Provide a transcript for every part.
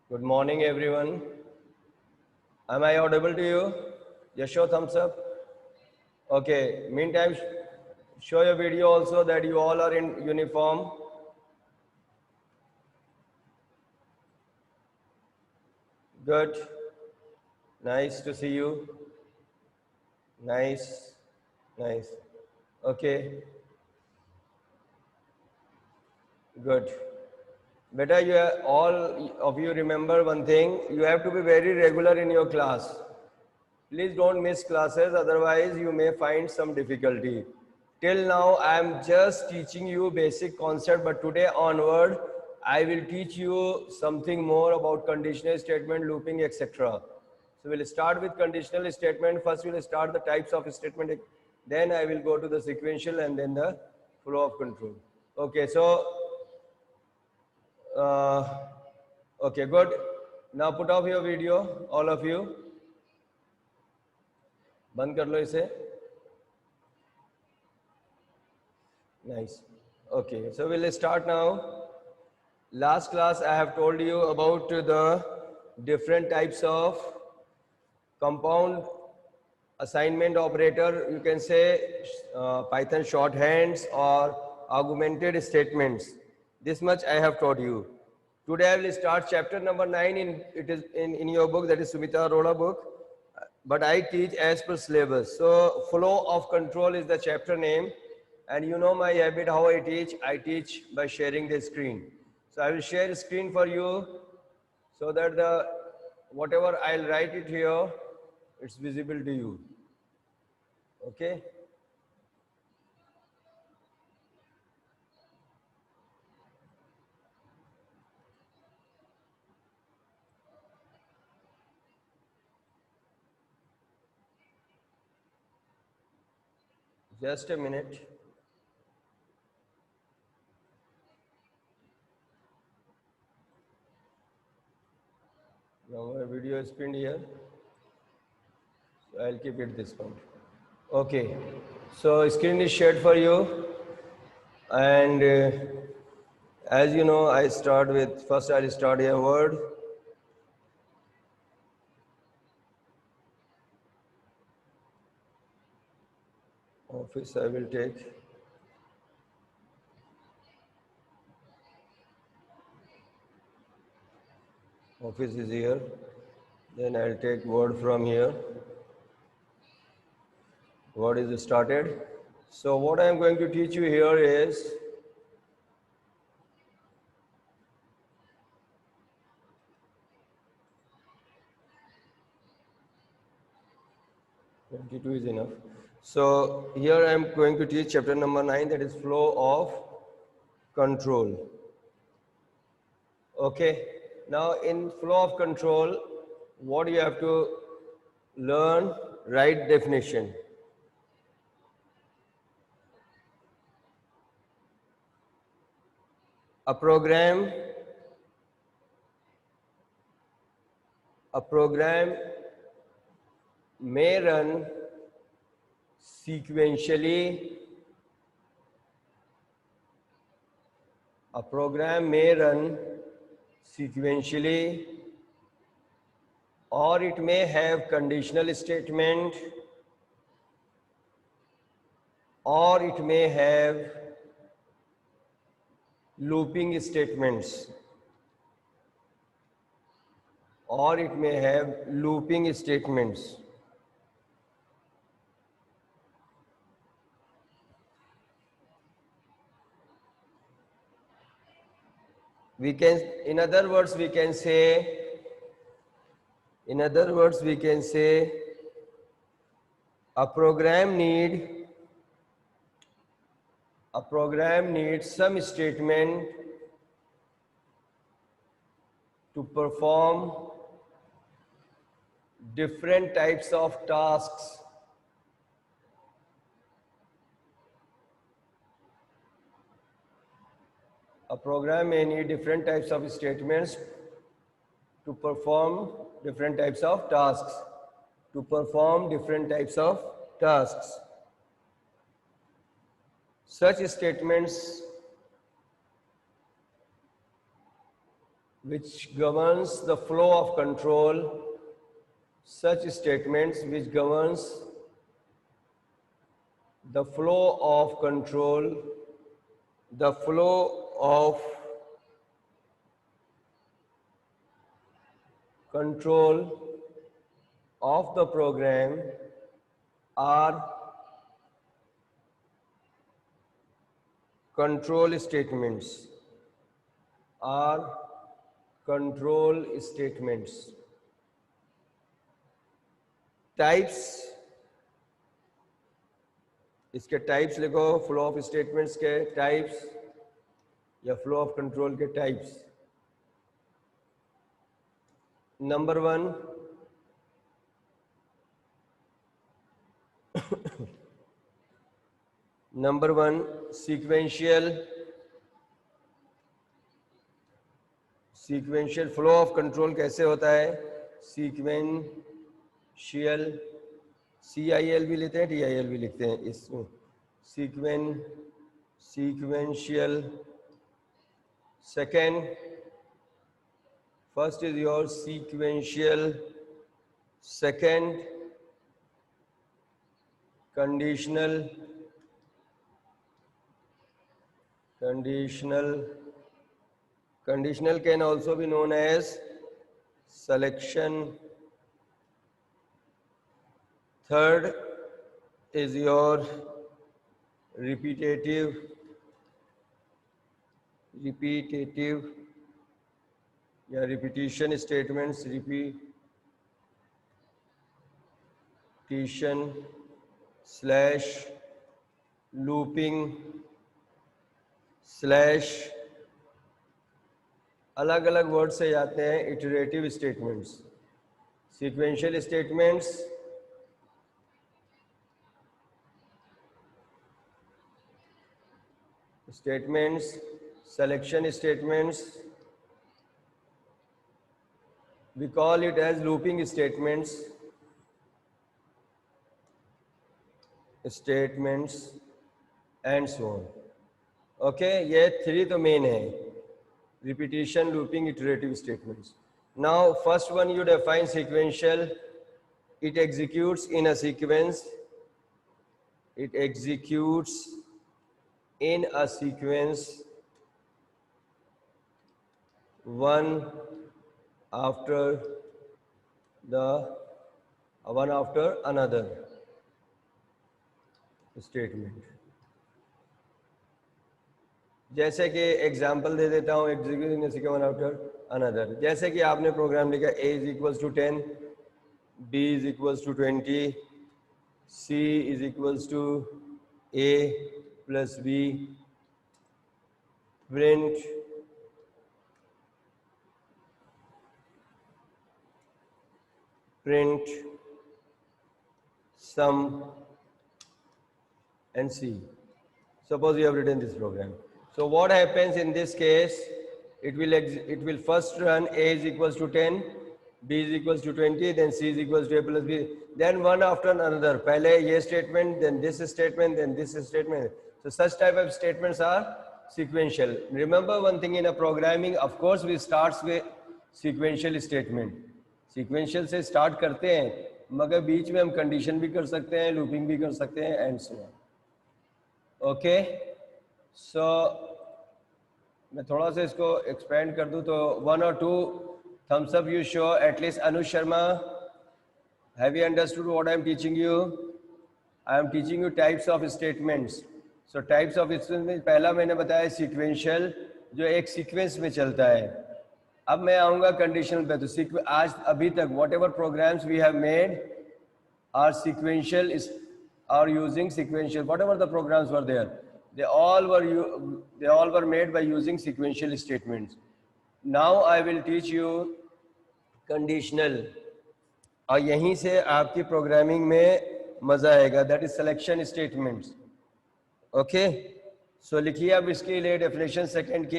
Good morning, everyone. Am I audible to you? Just show thumbs up. Okay. Meantime, show your video also that you all are in uniform. Good. Nice to see you. Nice. Nice. Okay. Good. Beta, all of you remember one thing. You have to be very regular in your class. Please don't miss classes, otherwise you may find some difficulty. Till now, I am just teaching you basic concept, but today onward, I will teach you something more about conditional statement, looping, etc. So we'll start with conditional statement. First, we'll start the types of statement. Then I will go to the sequential and then the flow of control. Okay, so, uh, okay, good. Now put off your video, all of you. बंद कर लो इसे. Nice. Okay, so we'll start now. Last class I have told you about the different types of compound assignment operator. You can say Python shorthands or augmented statements. This much I have taught you. Today I will start chapter number 9 in your book, that is Sumita Arora book. But I teach as per syllabus. So flow of control is the chapter name. And you know my habit how I teach by sharing the screen. So I will share screen for you so that whatever I'll write it here, it's visible to you. Okay? Just a minute. Now my video is pinned here. So I'll keep it this one. Okay. So screen is shared for you. And as you know, I'll start a word. Office I will take. Office is here. Then I'll take word from here. Word is started. So what I am going to teach you here is (22 is enough). So here I am going to teach chapter number 9, that is flow of control. Okay. Now in flow of control, what you have to learn, right definition. A program may run sequentially. A program may run sequentially, or it may have conditional statement, or it may have looping statements, or it may have looping statements. We can, in other words, we can say, a program needs some statement to perform different types of tasks. A program may need different types of statements to perform different types of tasks. Such statements which governs the flow of control, such statements which governs the flow of control, the flow of control of the program are control statements, are control statements. Types, इसके types लिखो, flow of statements के types या flow of control के types. Number 1, number 1 sequential. Sequential flow of control कैसे होता है? Sequential, CIL भी लेते हैं, TIL भी लिखते हैं इसमें. Sequential. Second, first is your sequential. Second, conditional. Conditional can also be known as selection. Third is your repetitive या repetition statements. Repetition slash looping slash अलग अलग वर्ड से जाते हैं. Iterative statements, sequential statements, selection statements. We call it as looping statements. And so on. Okay, ये 3 तो main है. Repetition, looping, iterative statements. Now, first one you define sequential. It executes in a sequence. It executes in a sequence, one after another statement. जैसे कि example दे देता हूँ, execution one after another. जैसे कि आपने प्रोग्राम लिखा A is equals to 10, B is equals to 20, C is equals to A plus B, print sum and C. Suppose you have written this program. So what happens in this case? It will first run A is equals to 10, B is equals to 20, then C is equals to A plus B. Then one after another. पहले ये statement, then this statement, then this statement. So such type of statements are sequential. Remember one thing in a programming, of course we starts with sequential statement. Sequential से start करते हैं, मगर बीच में हम condition भी कर सकते हैं, looping भी कर सकते हैं, and so on. Okay, so मैं थोड़ा सा इसको expand कर दूँ तो 1 or 2 thumbs up you show. At least Anush Sharma, have you understood what I am teaching you? I am teaching you types of statements. So types of statements, पहला मैंने बताया sequential, जो एक sequence में चलता है. अब मैं आऊँगा conditional पे. तो आज अभी तक whatever programs we have made are sequential, are using sequential. Whatever the programs were there, they all were made by using sequential statements. Now I will teach you conditional. और यहीं से आपकी प्रोग्रामिंग में मजा आएगा. That is selection statements. Okay, so लिखिए अब इसके लिए definition. सेकेंड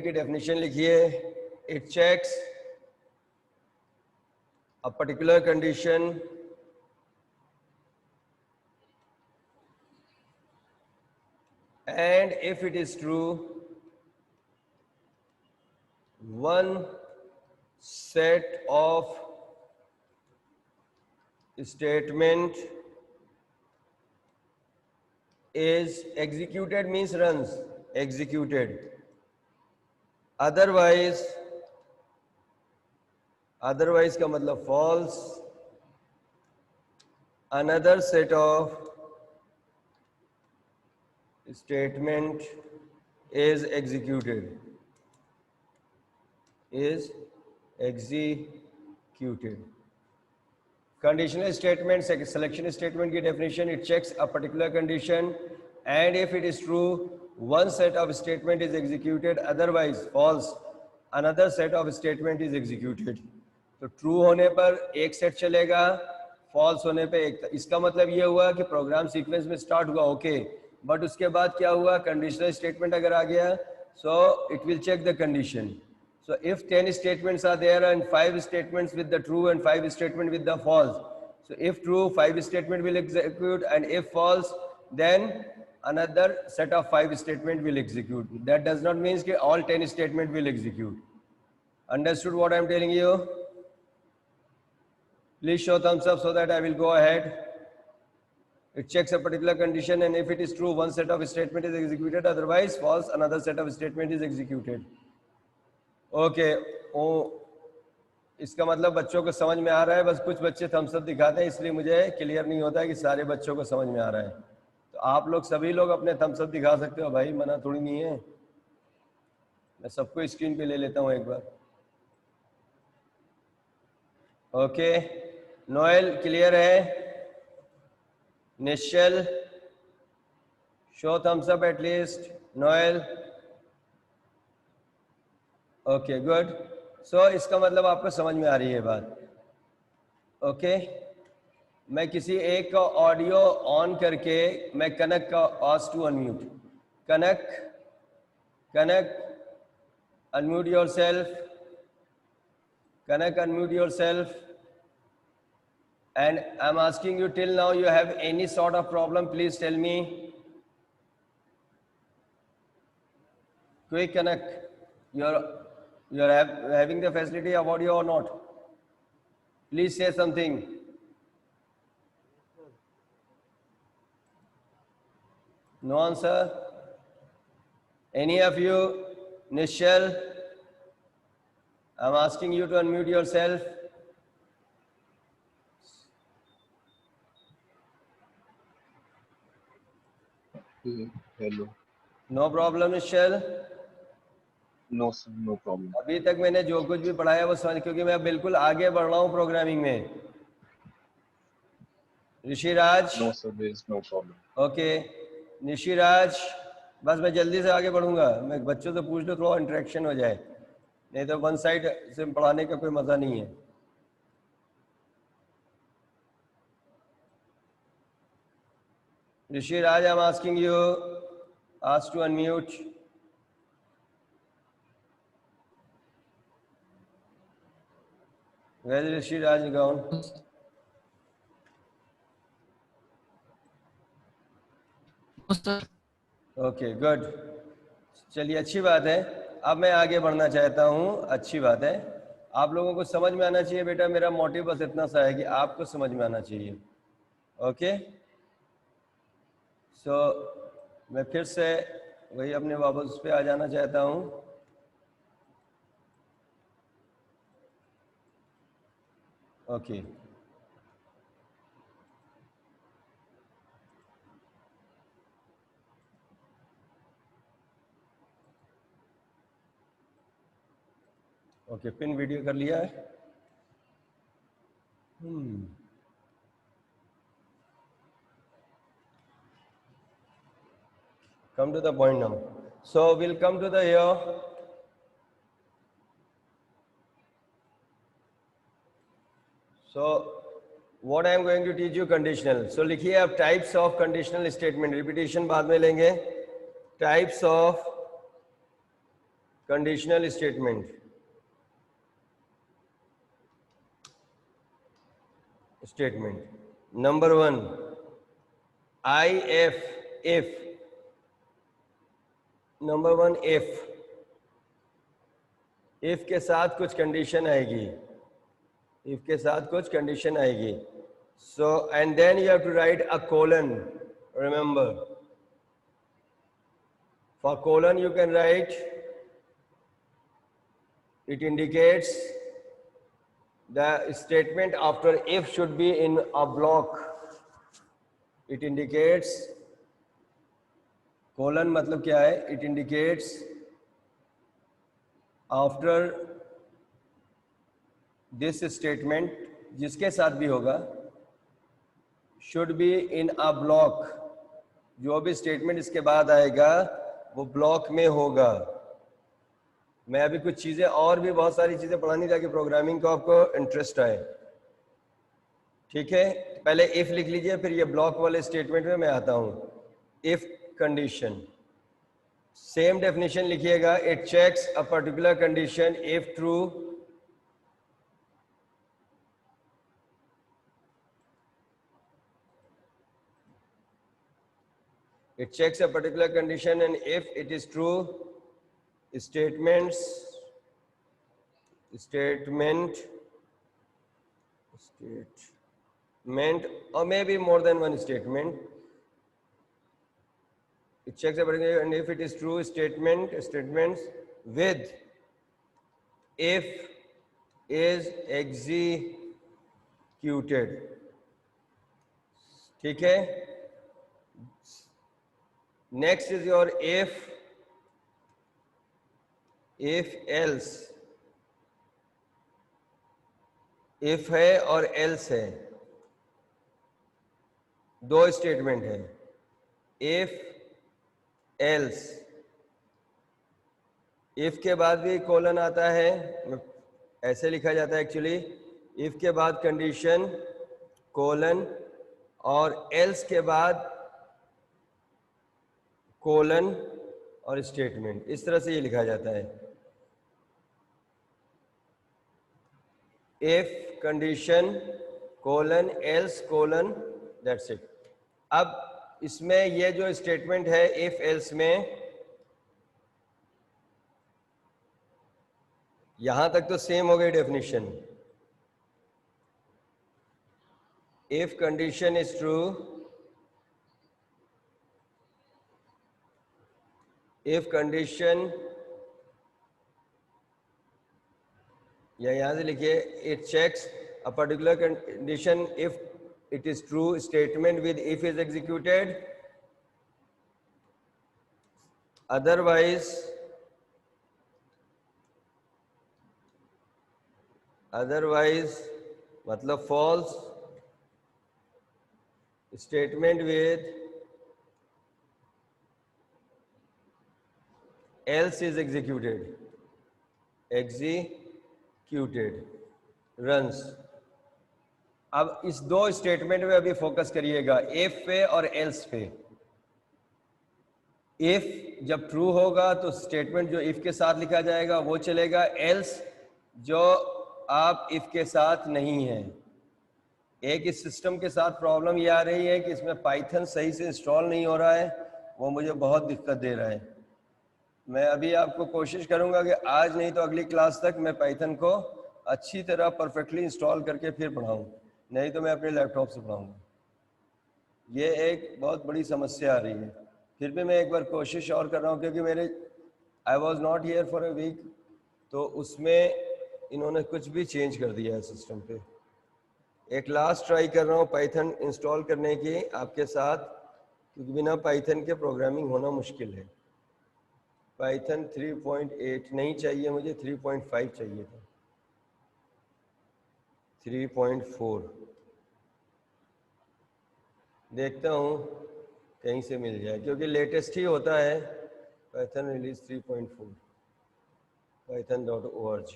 की definition लिखिए. It checks a particular condition and if it is true, one set of statement is executed means runs, executed, otherwise का मतलब false, another set of statement is executed, is executed. Conditional statement, selection statement की definition, it checks a particular condition and if it is true, one set of statement is executed, otherwise false, another set of statement is executed. तो true होने पर एक set चलेगा, false होने पे एक. इसका मतलब ये हुआ कि प्रोग्राम सीक्वेंस में स्टार्ट हुआ ओके, बट उसके बाद क्या हुआ, कंडीशनल स्टेटमेंट अगर आ गया, so it will check the condition. So if 10 statements are there and 5 statements with the true and 5 statement with the false. So if true, 5 statement will execute, and if false, then another set of 5 statement will execute. That does not mean that all 10 statement will execute. Understood what I am telling you? Please show thumbs up so that I will go ahead. It checks a particular condition and if it is true, one set of statement is executed, otherwise false, another set of statement is executed. Okay ओ, इसका मतलब बच्चों को समझ में आ रहा है, बस कुछ बच्चे थम्स अप दिखाते हैं इसलिए मुझे क्लियर नहीं होता है कि सारे बच्चों को समझ में आ रहा है. तो आप लोग सभी लोग अपने थम्स अप दिखा सकते हो भाई, मना थोड़ी नहीं है. मैं सबको स्क्रीन पे ले लेता हूं एक बार. ओके नोएल क्लियर है? Nishchal show thumbs up at least. Noel okay good. So इसका मतलब आपको समझ में आ रही है बात. ओके मैं किसी एक का ऑडियो ऑन करके मैं कनक का ask to unmute. Kanak Kanak unmute yourself. Kanak unmute yourself. And I'm asking you, till now you have any sort of problem, please tell me. Quick Kanak, you're having the facility of audio or not? Please say something. No answer? Any of you? Nishal, I'm asking you to unmute yourself. Hello. No problem, Nishal? No sir, no problem. अभी तक मैंने जो कुछ भी पढ़ाया वो समझ, क्योंकि मैं बिल्कुल आगे बढ़ रहा हूँ प्रोग्रामिंग में. Rishiraj? No sir, there is no problem. Okay Nishiraj, बस मैं जल्दी से आगे बढ़ूंगा. मैं बच्चों से पूछ लो, थोड़ा इंटरेक्शन हो जाए, नहीं तो वन साइड से पढ़ाने का कोई मजा नहीं है. Rishiraj, I am asking you, ask to unmute. Where is Rishiraj gone? Okay good. चलिए अच्छी बात है. अब मैं आगे बढ़ना चाहता हूँ. अच्छी बात है. आप लोगों को समझ में आना चाहिए बेटा. मेरा मोटिव बस इतना सा है कि आपको समझ में आना चाहिए. ओके सो मैं फिर से वही अपने वापस पे आ जाना चाहता हूँ. ओके ओके पिन वीडियो कर लिया है. Come to the point now. So we'll come to the here. So what I am going to teach you conditional. So लिखिए आप types of conditional statement. Repetition बाद में लेंगे. Types of conditional statement. Statement. Number 1. if. Number 1 if. If के साथ कुछ condition आएगी, if के साथ कुछ कंडीशन आएगी. So and then you have to write a colon. Remember, for colon you can write, it indicates the statement after if should be in a block. It indicates, colon मतलब क्या है? It indicates after this statement, जिसके साथ भी होगा, should be in a block. जो भी statement इसके बाद आएगा वो ब्लॉक में होगा. मैं अभी कुछ चीजें और भी बहुत सारी चीजें पढ़ानी ताकि प्रोग्रामिंग को आपको इंटरेस्ट आए. ठीक है, पहले इफ लिख लीजिए, फिर ये ब्लॉक वाले स्टेटमेंट में मैं आता हूं. इफ कंडीशन, सेम डेफिनेशन लिखिएगा. It checks a particular condition if true, it checks a particular condition and if it is true, statement or maybe more than one statement. It checks a particular, and if it is true, statements with if is executed. ठीक है. Next is your if else. if है और else है, दो statement है. if else, if के बाद भी कोलन आता है, ऐसे लिखा जाता है एक्चुअली. if के बाद कंडीशन कोलन और else के बाद कोलन और स्टेटमेंट, इस तरह से ये लिखा जाता है. if condition colon else colon, that's it. अब इसमें ये जो स्टेटमेंट है इफ एल्स में, यहां तक तो सेम हो गई definition. If condition is true, if condition, या यहां से लिखिए, it checks a particular condition if it is true, statement with if is executed, otherwise मतलब false, statement with else is executed runs. अब इस दो स्टेटमेंट में अभी फोकस करिएगा, इफ पे और एल्स पे. इफ जब ट्रू होगा तो स्टेटमेंट जो इफ के साथ लिखा जाएगा वो चलेगा. एल्स जो आप इफ के साथ नहीं है. एक इस सिस्टम के साथ प्रॉब्लम ये आ रही है कि इसमें पाइथन सही से इंस्टॉल नहीं हो रहा है, वो मुझे बहुत दिक्कत दे रहा है. मैं अभी आपको कोशिश करूंगा कि आज नहीं तो अगली क्लास तक मैं पाइथन को अच्छी तरह परफेक्टली इंस्टॉल करके फिर पढ़ाऊँ, नहीं तो मैं अपने लैपटॉप से पढ़ाऊँगा. ये एक बहुत बड़ी समस्या आ रही है. फिर भी मैं एक बार कोशिश और कर रहा हूँ, क्योंकि मेरे I was not here for a week, तो उसमें इन्होंने कुछ भी चेंज कर दिया है सिस्टम पे. एक लास्ट ट्राई कर रहा हूँ पाइथन इंस्टॉल करने की आपके साथ, क्योंकि बिना पाइथन के प्रोग्रामिंग होना मुश्किल है. पाइथन 3.8 नहीं चाहिए मुझे, 3.5 चाहिए था. 3.4 देखता हूँ कहीं से मिल जाए, क्योंकि लेटेस्ट ही होता है पाइथन रिलीज 3.4 python.org.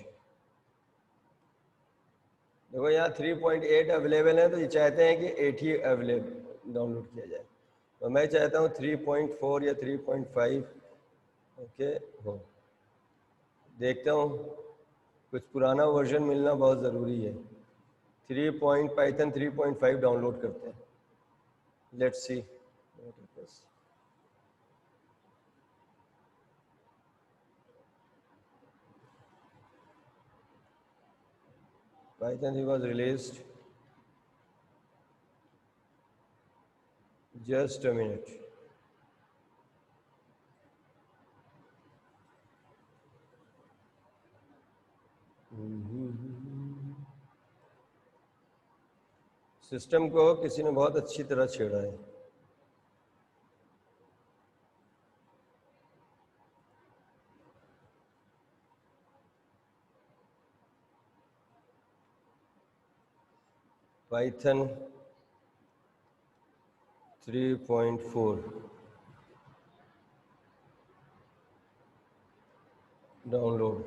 देखो यहाँ 3.8 अवेलेबल है, तो ये चाहते हैं कि 8 ही अवेलेबल डाउनलोड किया जाए. तो मैं चाहता हूँ 3.4 या 3.5 ओके हो. देखता हूँ, कुछ पुराना वर्जन मिलना बहुत ज़रूरी है. पाइथन 3.5 डाउनलोड करते हैं. Let's see. Python 3 was released. Just a minute. System को किसी ने बहुत अच्छी तरह छेड़ा है. Python 3.4 download.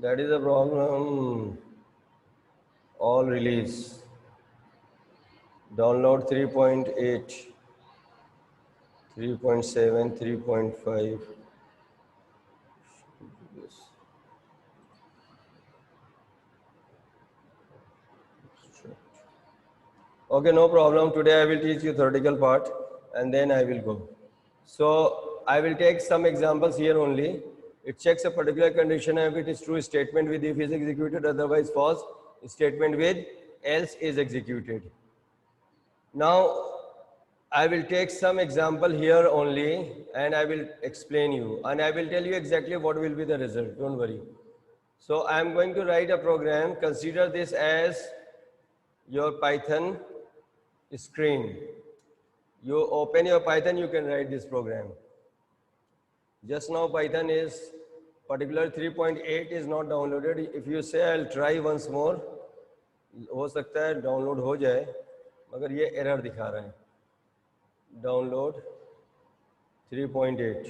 That is a problem. All release. Download 3.8, 3.7, 3.5. Okay, no problem. Today I will teach you theoretical part and then I will go. So I will take some examples here only. It checks a particular condition if it is true statement with if is executed, otherwise false statement with else is executed. Now I will take some example here only and I will explain you and I will tell you exactly what will be the result. Don't worry. So I am going to write a program. Consider this as your Python screen. You open your Python, you can write this program. Just now Python is particular 3.8 is not downloaded. If you say I'll try once more, हो सकता है download हो जाए मगर ये error दिखा रहा है. Download 3.8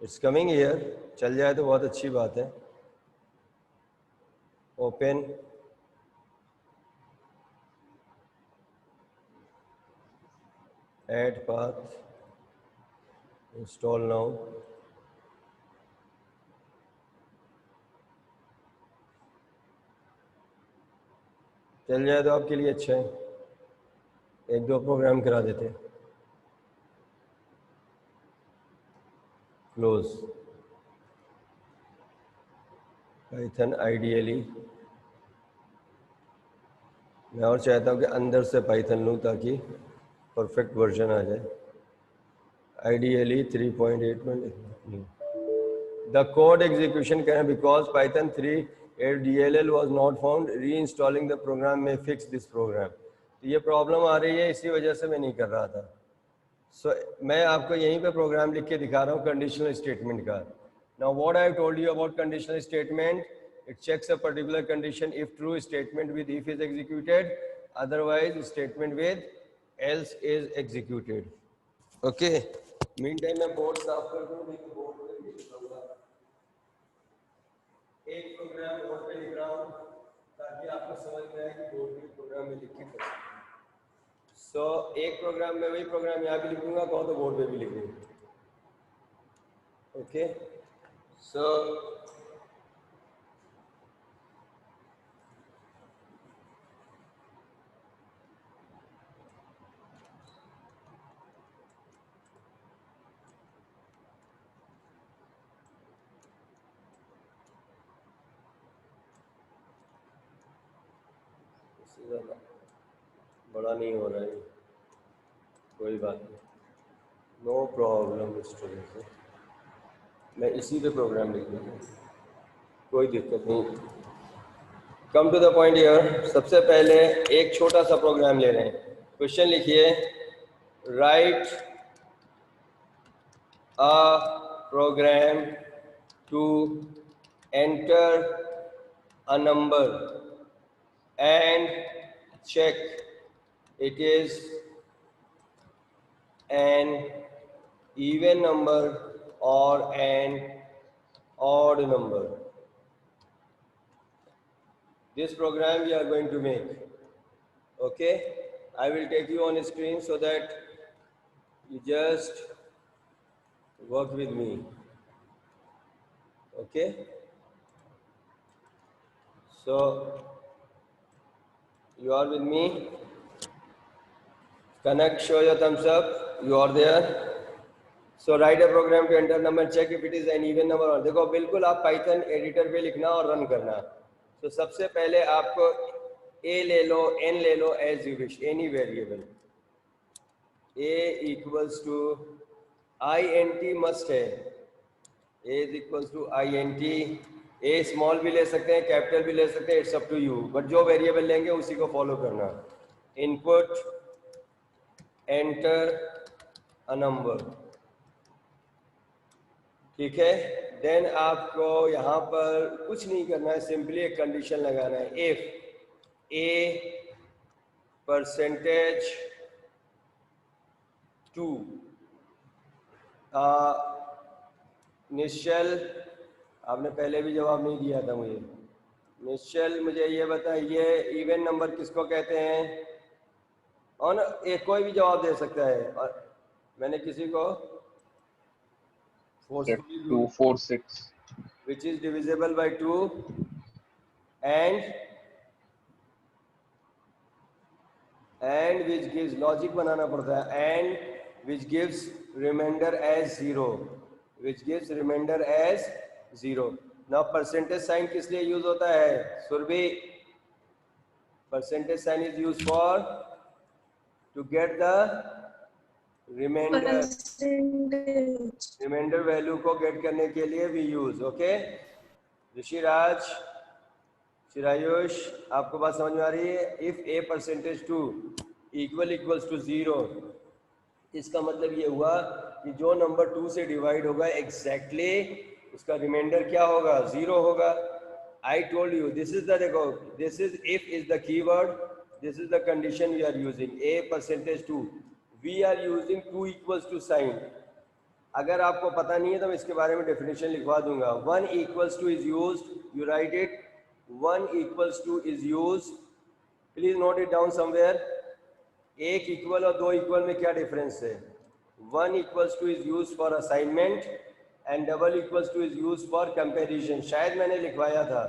it's coming here. चल जाए तो बहुत अच्छी बात है. Open add path install now. चल जाए तो आपके लिए अच्छा है. एक दो प्रोग्राम करा देते हैं. क्लोज पाइथन आइडियली मैं और चाहता हूँ कि अंदर से पाइथन लूँ ताकि परफेक्ट वर्जन आ जाए. आइडियली 3.8 में the code execution can because Python 3 DLL was not found. Reinstalling the program may fix this program. तो ये प्रॉब्लम आ रही है, इसी वजह से मैं नहीं कर रहा था. So मैं आपको यहीं पे प्रोग्राम लिख के दिखा रहा हूँ कंडीशनल स्टेटमेंट का. Now what I have told you about conditional statement, it checks a particular condition if true statement with if is executed, otherwise statement with else is executed. Okay. Meantime मैं board साफ कर दूँ, नहीं तो board पे लिख दूँगा. एक प्रोग्राम बोर्ड पे लिख रहा हूँ ताकि आपको समझ में आए कि बोर्ड पे प्रोग्राम में लिख के कर सकते हैं. सो एक प्रोग्राम में वही प्रोग्राम यहाँ भी लिखूंगा, कहो तो बोर्ड पे भी लिखूंगा. ओके. सो ज़्यादा बड़ा नहीं हो रहा है, कोई बात नहीं. No problem student. मैं इसी पे प्रोग्राम लिख दूँगा, कोई दिक्कत नहीं. Come to the point here. सबसे पहले एक छोटा सा प्रोग्राम ले रहे हैं. क्वेश्चन लिखिए, write a program to enter a number and check it is an even number or an odd number. This program we are going to make. Okay, I will take you on screen so that you just work with me. Okay, so You are with me? Connect, show your thumbs up. You are there. So write a program to enter number, check if it is an even number or देखो बिल्कुल आप Python editor पे लिखना और run करना. तो सबसे पहले आपको a ले लो, n ले लो, as you wish, any variable. a equals to int must है. a is equals to int. a small भी ले सकते हैं, कैपिटल भी ले सकते हैं, it's up to you. But जो वेरिएबल लेंगे उसी को फॉलो करना. Input enter a number. ठीक है. देन आपको यहाँ पर कुछ नहीं करना है, सिंपली एक कंडीशन लगाना है. इफ a परसेंटेज 2 निश्चल, आपने पहले भी जवाब नहीं दिया था मुझे. निश्चल मुझे ये बताइए इवन नंबर किसको कहते हैं? और एक कोई भी जवाब दे सकता है. और मैंने किसी को 246 which is divisible by 2 and which gives, logic बनाना पड़ता है, and which gives remainder as 0, which gives remainder as 0. now percentage sign किस लिए यूज होता है Surabhi? Percentage sign is use for to get the remainder value को get करने के लिए भी यूज. ओके ऋषिराज, शिरायुष, आपको बात समझ में आ रही है? If a percentage 2 equals to 0, इसका मतलब ये हुआ कि जो नंबर 2 से डिवाइड होगा एग्जैक्टली उसका रिमाइंडर क्या होगा? 0 होगा. I told you this is the, देखो this is if is the keyword, this is the condition we are using. a percentage 2, we are using 2 equals to sign. अगर आपको पता नहीं है तो मैं इसके बारे में डेफिनेशन लिखवा दूंगा. 1 equals two is used, you right it. 1 equals to is used, please note it down somewhere. एक इक्वल और दो इक्वल में क्या डिफरेंस है? 1 equals to is used for assignment and double equals to is used for comparison. शायद मैंने लिखवाया था.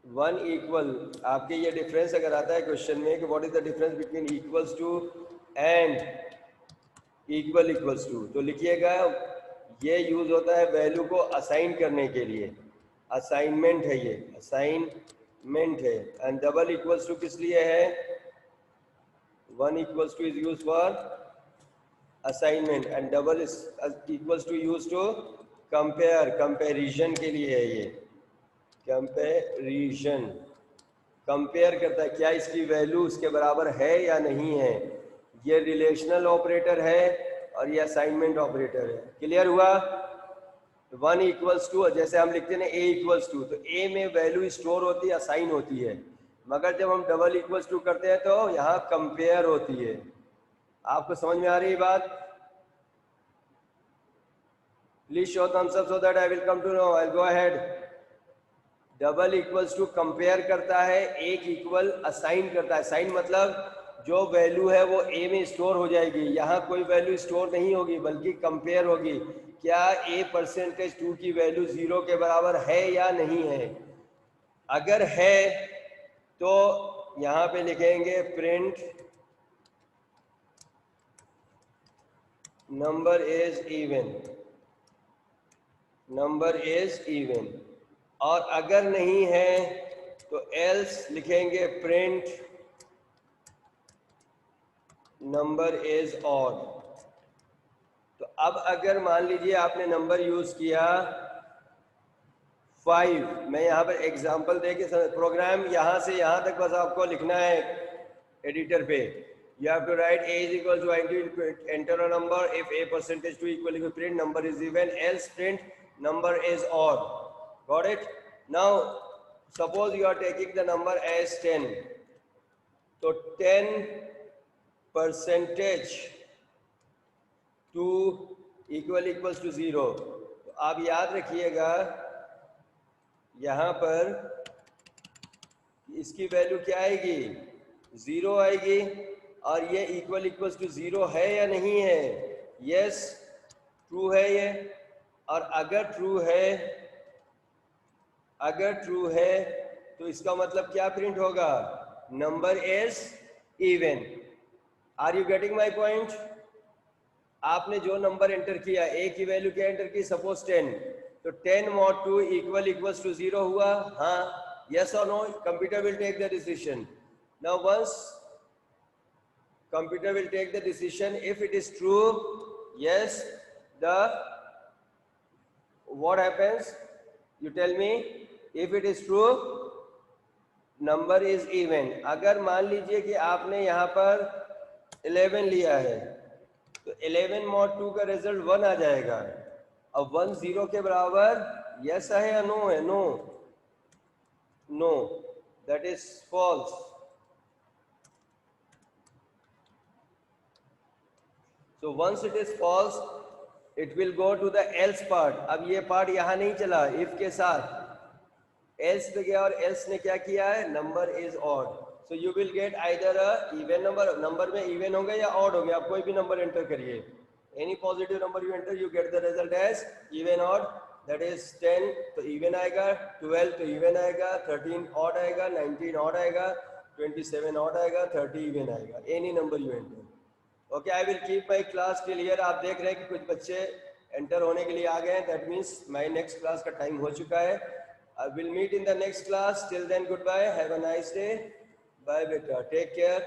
1 equal, आपके ये डिफरेंस अगर आता है क्वेश्चन में कि what is the difference between equals to and equals to, तो लिखिएगा ये यूज होता है वैल्यू को असाइन करने के लिए. असाइनमेंट है, ये असाइनमेंट है. एंड डबल इक्वल्स टू किस लिए है? 1 equals to is used for assignment and double is equals to used to compare, comparison के लिए है. ये कंपैरिजन, कंपेयर करता है क्या इसकी वैल्यू उसके बराबर है या नहीं है. ये रिलेशनल ऑपरेटर है और ये असाइनमेंट ऑपरेटर है. क्लियर हुआ? 1 equals to, जैसे हम लिखते हैं ना a equals to, तो a में वैल्यू स्टोर होती है, असाइन होती है. मगर जब हम डबल इक्वल्स टू करते हैं तो यहाँ कंपेयर होती है. आपको समझ में आ रही है बात? Please show thumbs up so that I will come to know. I will go ahead. Double equals to compare करता है, एक इक्वल असाइन करता है. असाइन मतलब जो वैल्यू है वो a में स्टोर हो जाएगी. यहाँ कोई वैल्यू स्टोर नहीं होगी बल्कि कंपेयर होगी. क्या a परसेंटेज 2 की वैल्यू 0 के बराबर है या नहीं है? अगर है तो यहाँ पे लिखेंगे print number is even, number is even. और अगर नहीं है तो एल्स लिखेंगे प्रिंट नंबर इज ऑड. तो अब अगर मान लीजिए आपने नंबर यूज किया 5, मैं यहाँ पर एग्जांपल देके प्रोग्राम यहाँ से यहाँ तक बस आपको लिखना है एडिटर पे. You have to write a is equal to enter a number. If a percentage 2 equal to print number is even, else print number is odd. Got it? Now suppose you are taking the number as 10. तो 10 percentage 2 equals to 0. तो आप याद रखिएगा यहाँ पर इसकी value क्या आएगी? 0 आएगी. और ये इक्वल्स टू 0 है या नहीं है? यस, ट्रू है ये. और अगर ट्रू है, अगर ट्रू है तो इसका मतलब क्या प्रिंट होगा, number is even. Are you getting my point? आपने जो नंबर एंटर किया, ए की वैल्यू क्या एंटर की, सपोज 10, तो 10 mod 2 इक्वल्स टू 0 हुआ, हाँ, yes or no? Computer will take the decision. Now once computer will take the decision, if it is true, yes, the what happens, you tell me, if it is true number is even. अगर मान लीजिए कि आपने यहाँ पर 11 लिया है तो 11 mod 2 का रिजल्ट 1 आ जाएगा। अब 1 0 के बराबर यस है या नो है? No, no, that is false. So once it is false it will go to the else part. अब ये पार्ट यहाँ नहीं चला इफ के साथ, एल्स पे गया और एल्स ने क्या किया है, number is odd. So you will get either a even number, number में इवन होगा या ऑड होगा, आप कोई भी नंबर एंटर करिए, any positive number you enter, you get the result as even odd. That is 10 तो इवन आएगा, 12 तो इवन आएगा, 13 ऑड आएगा, 19 ऑड आएगा, 27 ऑड आएगा, 30 इवन आएगा, any number you enter. Okay, I will keep my class till here. आप देख रहे हैं कि कुछ बच्चे एंटर होने के लिए आ गए हैं, that means my next class का टाइम हो चुका है। I will meet in the next class. Till then, goodbye. Have a nice day. Bye, beta. Take care.